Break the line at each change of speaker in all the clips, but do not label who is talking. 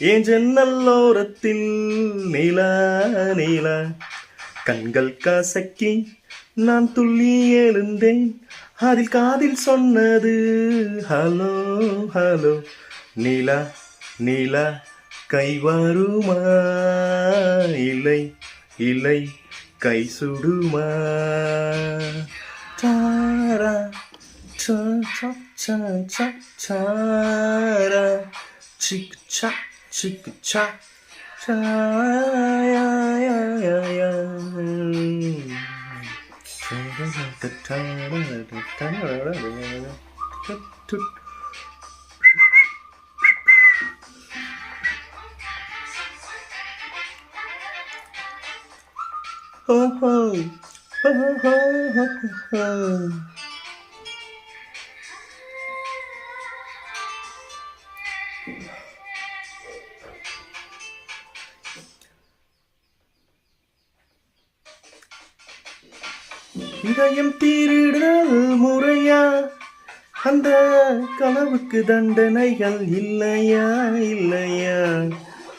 என் ஜன்னல்லோரத்தில் நிலா நிலா கண்கள் கசக்கி நான் துள்ளி எழுந்தேன். அதில் காதில் சொன்னது ஹலோ ஹலோ. நிலா நிலா கை வருமா இல்லை இல்லை கை சுடுமா. சாரா சா சா சா சா சாரா சிக் சா சிக் சா சா யா யா யா யா. இதயம் தீரிடல் முறையா, அந்த களவுக்கு தண்டனைகள் இல்லையா இல்லையா.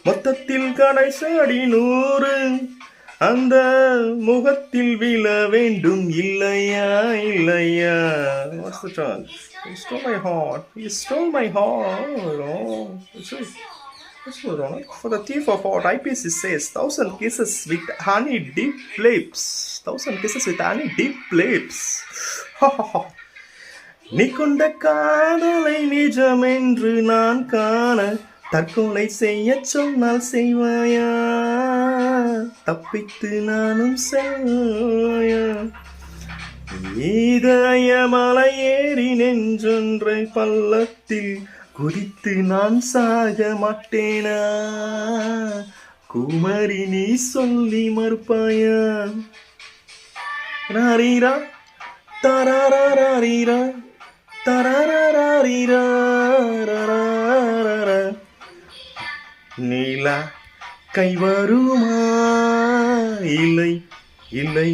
மொத்தத்தில் கடைசாடி 100 அந்த முகத்தில் விழ வேண்டும் இல்லையா இல்லையா. What's the chance? He stole my heart. He stole my heart. Oh, that's so wrong. For the thief of heart, IPC says 1,000 kisses with honey deep lips. 1,000 kisses with honey deep lips. நீ கொண்ட காதலை நிஜமென்று நான் காண தற்கொலை செய்ய சொன்னால் செய்வாயா, தப்பித்து நானும் செய்வாயா. இதயமலை ஏறி நெஞ்சொன்றை பள்ளத்தில் குதித்து நான் சாக மாட்டேனா, குமரி நீ சொல்லி மறுப்பாயா. ராரீரா தராரீரா தராரீரா. நீலா கை வருமா இல்லை இல்லை